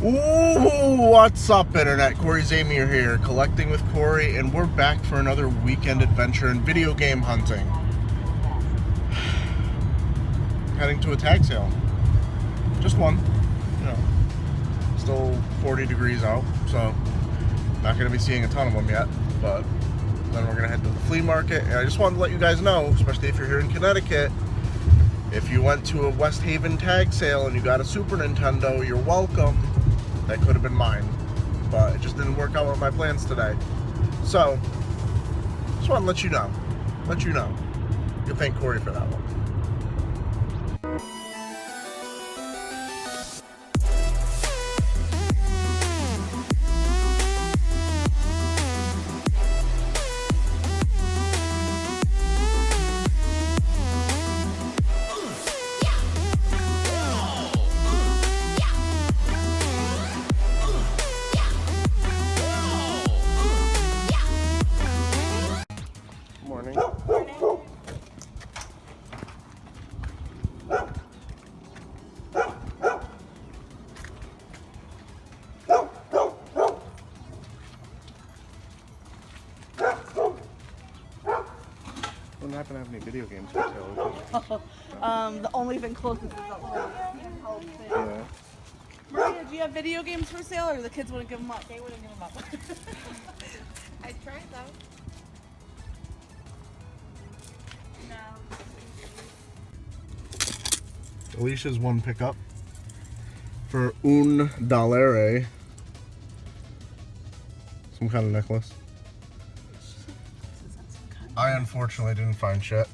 Ooh, what's up, Internet? Corey Zamier here, collecting with Corey, and we're back for another weekend adventure in video game hunting. Heading to a tag sale. Just one. You know, still 40 degrees out, so not going to be seeing a ton of them yet, but then we're going to head to the flea market, and I just wanted to let you guys know, especially if you're here in Connecticut, if you went to a West Haven tag sale and you got a Super Nintendo, you're welcome. That could have been mine, but it just didn't work out with my plans today. So, just want to let you know. You'll thank Corey for that one. Morning. Don't happen to have any video games for sale? The only thing closest is the handheld thing. Yeah. Maria, do you have video games for sale, or the kids wouldn't give them up? They wouldn't give them up. I tried though. No. Alicia's one pickup for $1. Some kind of necklace. I unfortunately didn't find shit.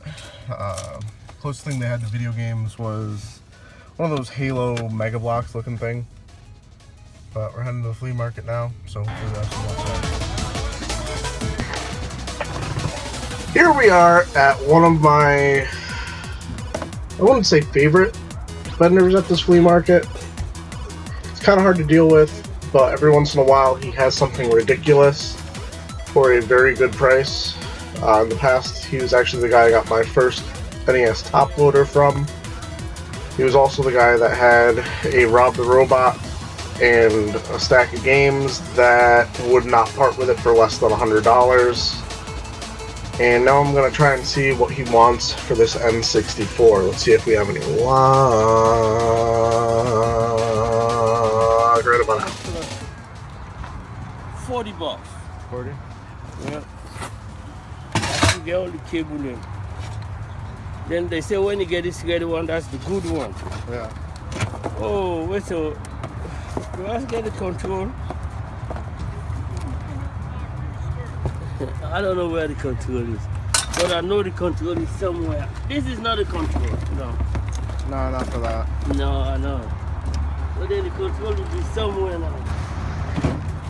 Closest thing they had to video games was one of those Halo Mega Blocks looking thing. But we're heading to the flea market now, so hopefully that's outside. Here we are at one of my, I wouldn't say favorite vendors at this flea market. It's kind of hard to deal with, but every once in a while he has something ridiculous for a very good price. In the past, he was actually the guy I got my first NES top loader from. He was also the guy that had a Rob the Robot and a stack of games that would not part with it for less than $100. And now I'm going to try and see what he wants for this N64. Let's see if we have any luck. Right about now. 40 bucks. 40? Yeah. You get all the cable in. Then they say when you get this together one, that's the good one. Yeah. Oh, wait, so do I get the control? I don't know where the control is, but I know the control is somewhere. This is not the control, no. No, not for that. No, I know. But then the control will be somewhere now.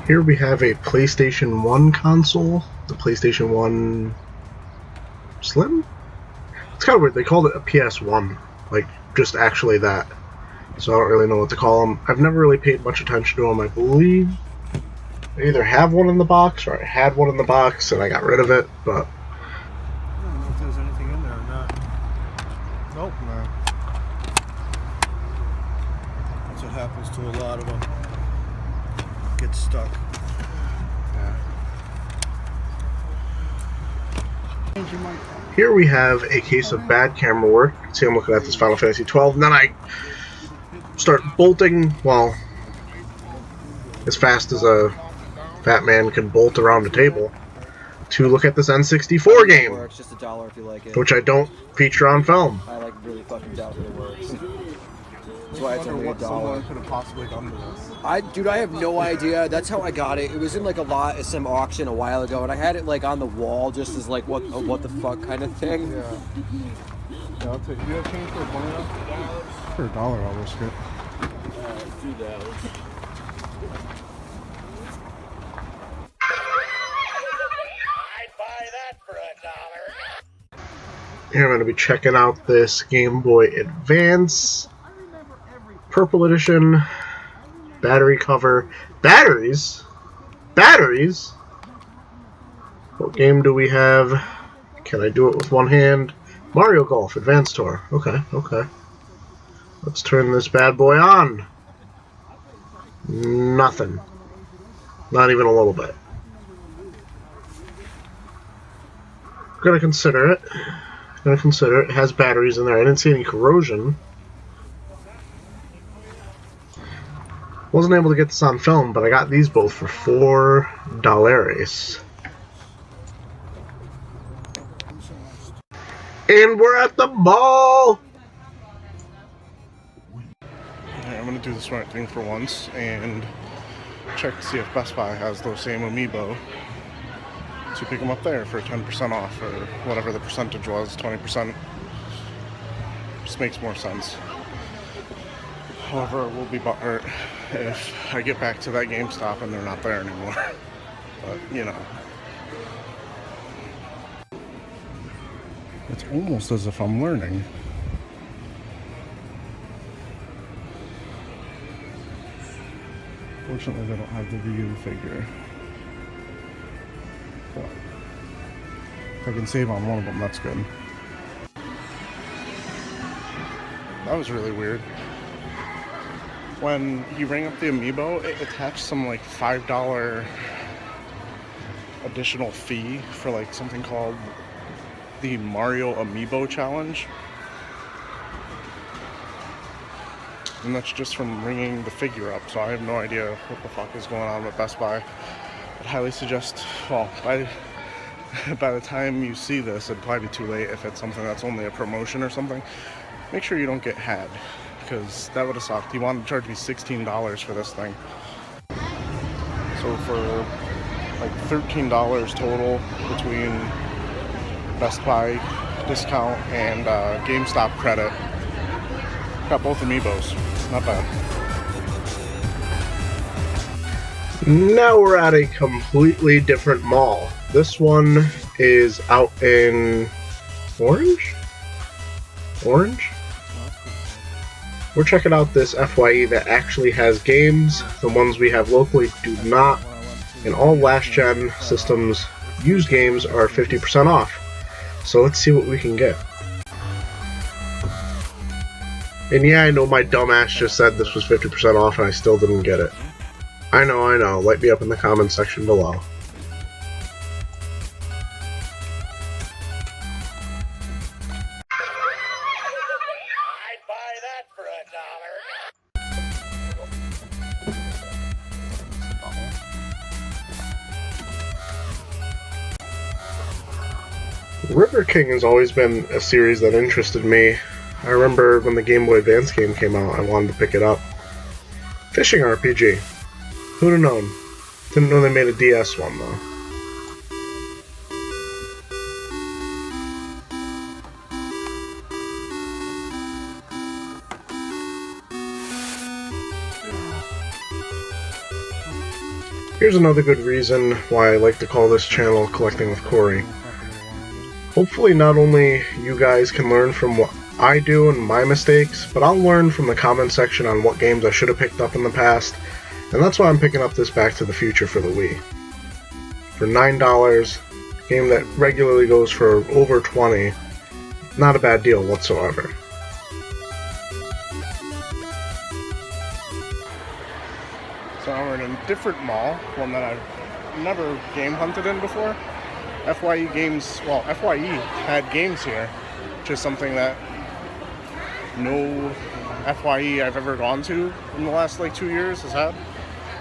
Here we have a PlayStation 1 console. The PlayStation 1 Slim? It's kind of weird. They called it a PS1. Like, just actually that. So I don't really know what to call them. I've never really paid much attention to them. I believe I either have one in the box or I had one in the box and I got rid of it, but I don't know if there's anything in there or not. nope, no. That's what happens to a lot of them. Get stuck. Yeah. Here we have a case of bad camera work. You can see I'm looking at this Final Fantasy 12, and then I start bolting, well, as fast as a fat man can bolt around a table, to look at this N64 game, Works just $1 if you like it. which I don't feature on film. I like really fucking doubt that it works. That's why it's only $1. could have possibly done to this. Dude, I have no idea. That's how I got it. It was in like some auction a while ago, and I had it like on the wall just as like what the fuck kind of thing. Yeah, I'll take. Do you have change for $1? For $1, I'll risk it. $2. Here I'm going to be checking out this Game Boy Advance Purple Edition battery cover. Batteries? Batteries? What game do we have? Can I do it with one hand? Mario Golf Advance Tour. Okay, okay. Let's turn this bad boy on. Nothing. Not even a little bit. Gonna consider it. It has batteries in there. I didn't see any corrosion. Wasn't able to get this on film, but I got these both for $4. And we're at the mall! Alright, I'm gonna do the smart thing for once and check to see if Best Buy has those same amiibo to pick them up there for 10% off or whatever the percentage was, 20%. Just makes more sense. However, it will be butthurt if I get back to that GameStop and they're not there anymore. But, you know. It's almost as if I'm learning. Fortunately, they don't have the Ryu figure. But if I can save on one of them, that's good. That was really weird. When you rang up the amiibo, it attached some like $5 additional fee for like something called the Mario Amiibo Challenge. And that's just from ringing the figure up, so I have no idea what the fuck is going on with Best Buy. I'd highly suggest, well, by the time you see this, it'd probably be too late if it's something that's only a promotion or something. Make sure you don't get had, because that would have sucked. He wanted to charge me $16 for this thing. So for like $13 total between Best Buy discount and GameStop credit, got both amiibos. Not bad. Now we're at a completely different mall. This one is out in Orange? We're checking out this FYE that actually has games. The ones we have locally do not. And all last-gen systems used games are 50% off. So let's see what we can get. And yeah, I know my dumbass just said this was 50% off and I still didn't get it. I know. Light me up in the comments section below. I'd buy that for $1. River King has always been a series that interested me. I remember when the Game Boy Advance game came out, I wanted to pick it up. Fishing RPG. Who'd have known? Didn't know they made a DS one, though. Here's another good reason why I like to call this channel Collecting with Corey. Hopefully not only you guys can learn from what I do and my mistakes, but I'll learn from the comment section on what games I should have picked up in the past, and that's why I'm picking up this Back to the Future for the Wii. For $9, a game that regularly goes for over $20, not a bad deal whatsoever. So now we're in a different mall, one that I've never game hunted in before. FYE games, well, FYE had games here, which is something that no FYE I've ever gone to in the last like 2 years has had.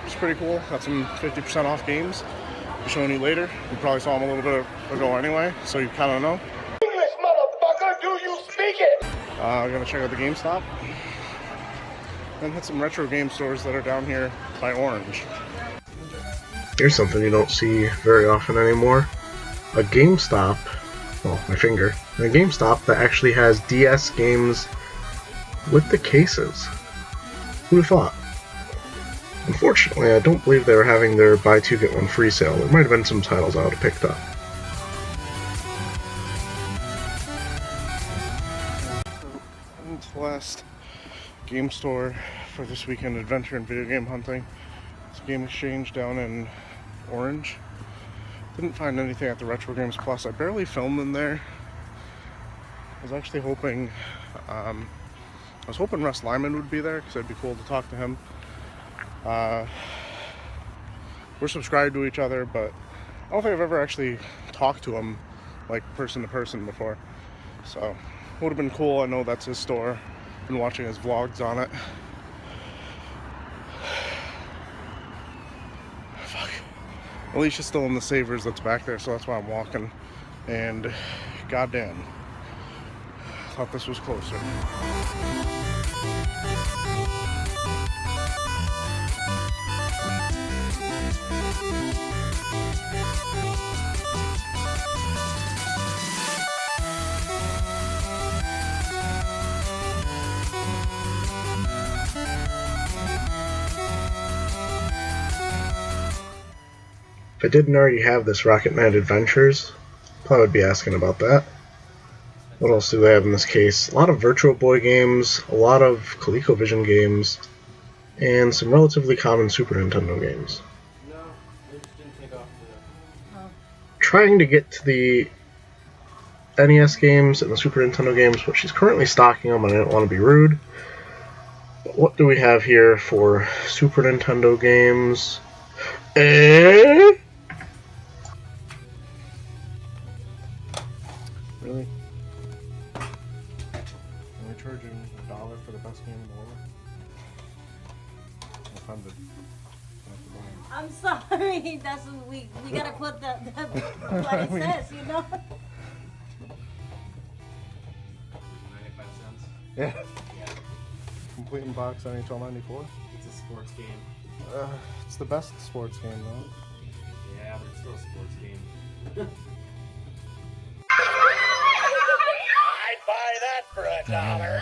It's pretty cool. Got some 50% off games. I'll be showing you later. You probably saw them a little bit ago anyway, so you kind of know. English, motherfucker, do you speak it? I'm gonna check out the GameStop. Then hit some retro game stores that are down here by Orange. Here's something you don't see very often anymore. A GameStop, well, my finger, a GameStop that actually has DS games with the cases. Who'd have thought? Unfortunately, I don't believe they were having their buy two get one free sale. There might have been some titles I would have picked up. It's the last game store for this weekend adventure and video game hunting. It's a Game Exchange down in Orange. Didn't find anything at the Retro Games Plus. I barely filmed in there. I was actually hoping, Russ Lyman would be there because it'd be cool to talk to him. We're subscribed to each other, but I don't think I've ever actually talked to him like person to person before. So would have been cool. I know that's his store. Been watching his vlogs on it. Fuck. Alicia's still in the Savers that's back there, so that's why I'm walking. And goddamn, thought this was closer. If I didn't already have this Rocket Knight Adventures, probably would be asking about that. What else do they have in this case? A lot of Virtual Boy games, a lot of ColecoVision games, and some relatively common Super Nintendo games. No, they just didn't take off Trying to get to the NES games and the Super Nintendo games, but she's currently stocking them and I don't want to be rude. But what do we have here for Super Nintendo games? Really? Only charging $1 for the best game in the world? I'm offended. I'm sorry. That's what we gotta put the what it says, you know. 95 cents. Yeah. Yeah, Complete in box NHL 94. it's a sports game. It's the best sports game though. Yeah, but it's still a sports game. I'd buy that for $1.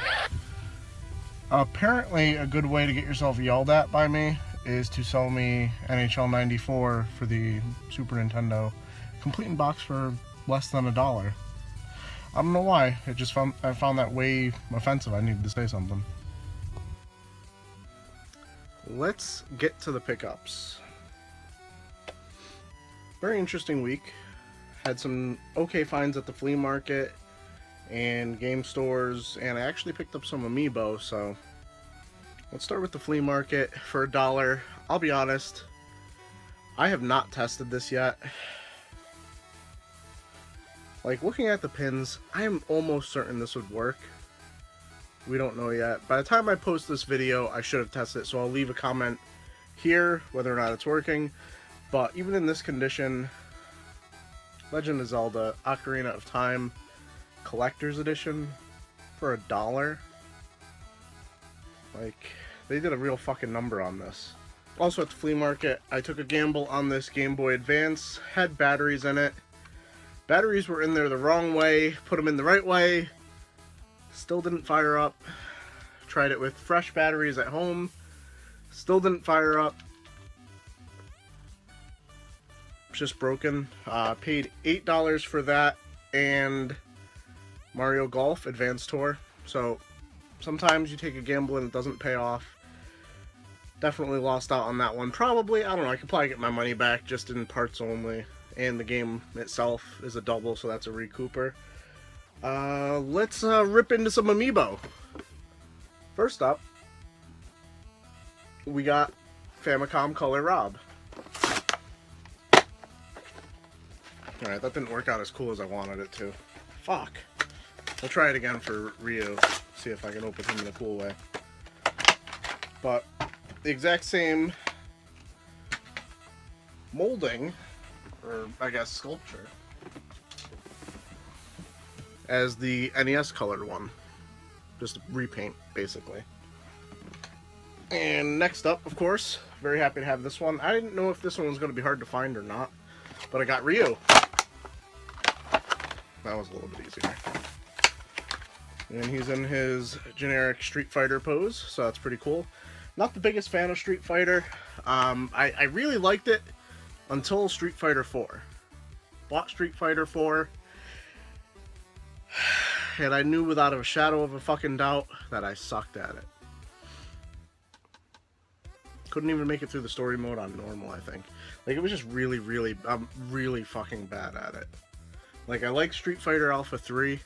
Apparently, a good way to get yourself yelled at by me is to sell me NHL 94 for the Super Nintendo, complete in box for less than $1. I don't know why. I found that way offensive. I needed to say something. Let's get to the pickups. Very interesting week. Had some okay finds at the flea market and game stores, and I actually picked up some amiibo, so let's start with the flea market for $1. I'll be honest, I have not tested this yet. Like, looking at the pins, I am almost certain this would work. We don't know yet. By the time I post this video, I should have tested it, so I'll leave a comment here whether or not it's working. But even in this condition, Legend of Zelda Ocarina of Time Collector's Edition for $1. Like, they did a real fucking number on this. Also at the flea market, I took a gamble on this Game Boy Advance. Had batteries in it. Batteries were in there the wrong way. Put them in the right way. Still didn't fire up. Tried it with fresh batteries at home. Still didn't fire up. Just broken. Paid $8 for that and Mario Golf Advanced Tour. So sometimes you take a gamble and it doesn't pay off. Definitely lost out on that one. Probably, I don't know, I could probably get my money back just in parts only. And the game itself is a double, so that's a recouper. Let's rip into some amiibo. First up, we got Famicom Color Rob. Alright, that didn't work out as cool as I wanted it to. Fuck. I'll try it again for Ryu, see if I can open him in a cool way. But the exact same molding, or I guess sculpture, as the NES colored one. Just a repaint, basically. And next up, of course, very happy to have this one. I didn't know if this one was going to be hard to find or not, but I got Ryu. That was a little bit easier. And he's in his generic Street Fighter pose, so that's pretty cool. Not the biggest fan of Street Fighter. I really liked it until Street Fighter 4. Bought Street Fighter 4, and I knew without a shadow of a fucking doubt that I sucked at it. Couldn't even make it through the story mode on normal, I think. Like, it was just really, really, I'm really fucking bad at it. Like, I like Street Fighter Alpha 3.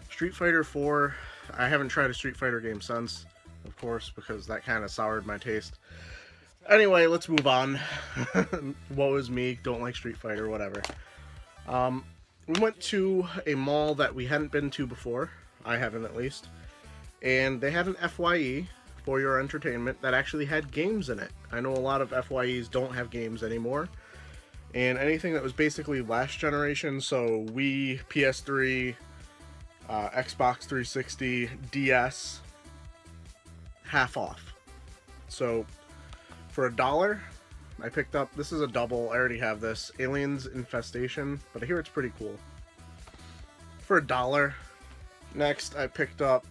Street Fighter 4, I haven't tried a Street Fighter game since, of course, because that kind of soured my taste. Anyway, let's move on. Woe is me, don't like Street Fighter, whatever. We went to a mall that we hadn't been to before. I haven't, at least. And they had an FYE, for your entertainment, that actually had games in it. I know a lot of FYEs don't have games anymore. And anything that was basically last generation, so Wii, PS3, Xbox 360, DS, half off. So for $1, I picked up, this is a double, I already have this, Aliens Infestation, but I hear it's pretty cool. For $1. Next, I picked up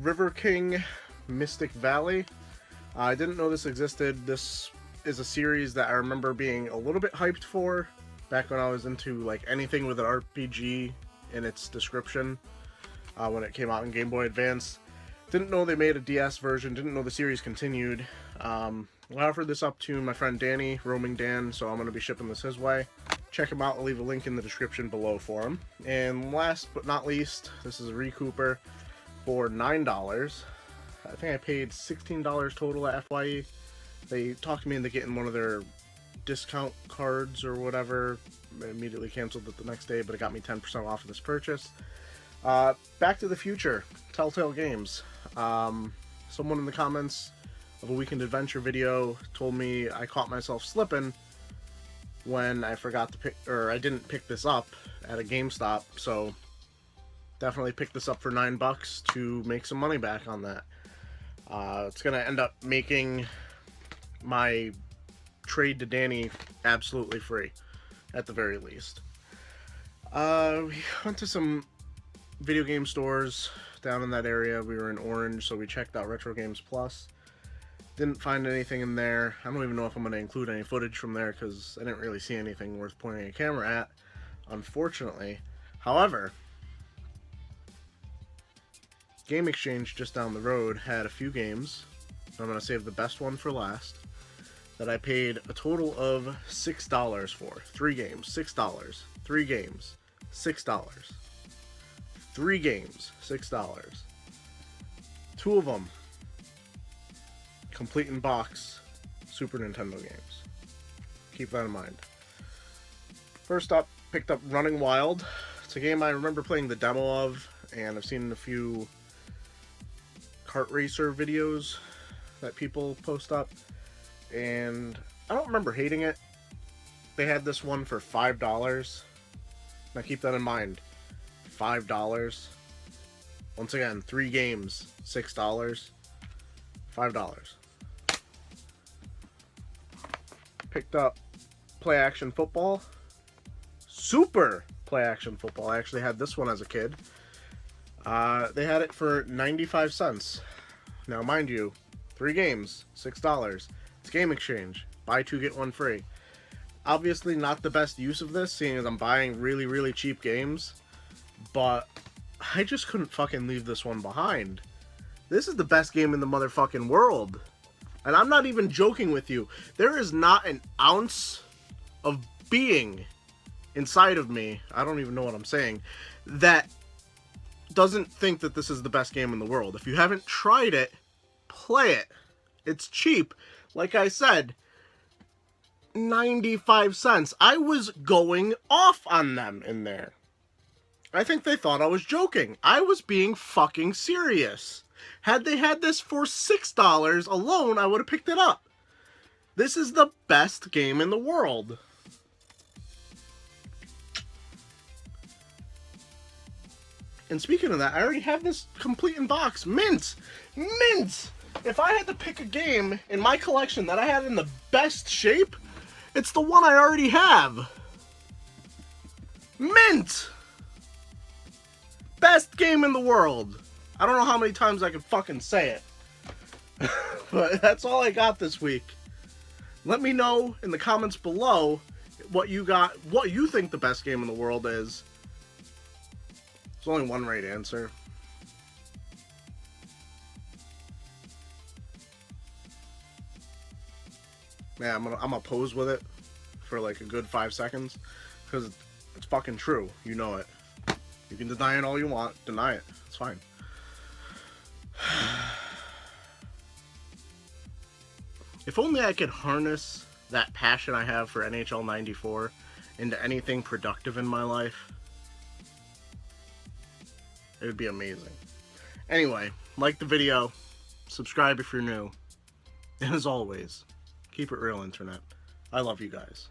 River King Mystic Valley. I didn't know this existed. This is a series that I remember being a little bit hyped for back when I was into like anything with an RPG in its description when it came out in Game Boy Advance. Didn't know they made a DS version, didn't know the series continued. I offered this up to my friend Danny, Roaming Dan, so I'm going to be shipping this his way. Check him out, I'll leave a link in the description below for him. And last but not least, this is a Recooper for $9. I think I paid $16 total at FYE. They talked me into getting one of their discount cards or whatever. I immediately canceled it the next day, but it got me 10% off of this purchase. Back to the Future, Telltale Games. Someone in the comments of a Weekend Adventure video told me I caught myself slipping when I forgot to pick, or I didn't pick this up at a GameStop, so definitely picked this up for $9 to make some money back on that. It's gonna end up making my trade to Danny absolutely free, at the very least. We went to some video game stores down in that area. We were in Orange, so we checked out Retro Games Plus. Didn't find anything in there. I don't even know if I'm going to include any footage from there because I didn't really see anything worth pointing a camera at, unfortunately. However, Game Exchange just down the road had a few games. I'm going to save the best one for last, that I paid a total of $6 for. 3 games, $6. 3 games, $6. 3 games, $6. 2 of them, complete in box Super Nintendo games. Keep that in mind. First up, picked up Running Wild. It's a game I remember playing the demo of, and I've seen a few kart racer videos that people post up, and I don't remember hating it. They had this one for $5. Now keep that in mind. $5. Once again, 3 games, $6. $5. Picked up Play Action Football. Super Play Action Football. I actually had this one as a kid. They had it for 95 cents. Now, mind you, 3 games, $6. It's Game Exchange. Buy 2, get 1 free. Obviously not the best use of this, seeing as I'm buying really, really cheap games. But I just couldn't fucking leave this one behind. This is the best game in the motherfucking world. And I'm not even joking with you. There is not an ounce of being inside of me, I don't even know what I'm saying, that doesn't think that this is the best game in the world. If you haven't tried it, play it. It's cheap. Like I said, 95 cents. I was going off on them in there. I think they thought I was joking. I was being fucking serious. Had they had this for $6 alone, I would have picked it up. This is the best game in the world. And speaking of that, I already have this complete in box. Mint! Mint! If I had to pick a game in my collection that I had in the best shape, it's the one I already have. Mint! Best game in the world. I don't know how many times I can fucking say it. But that's all I got this week. Let me know in the comments below what you got, what you think the best game in the world is. There's only one right answer. Yeah, I'm gonna pose with it for like a good 5 seconds, because it's fucking true. You know it. You can deny it all you want. Deny it. It's fine. If only I could harness that passion I have for NHL 94 into anything productive in my life. It would be amazing. Anyway, like the video, subscribe if you're new, and as always, keep it real, Internet. I love you guys.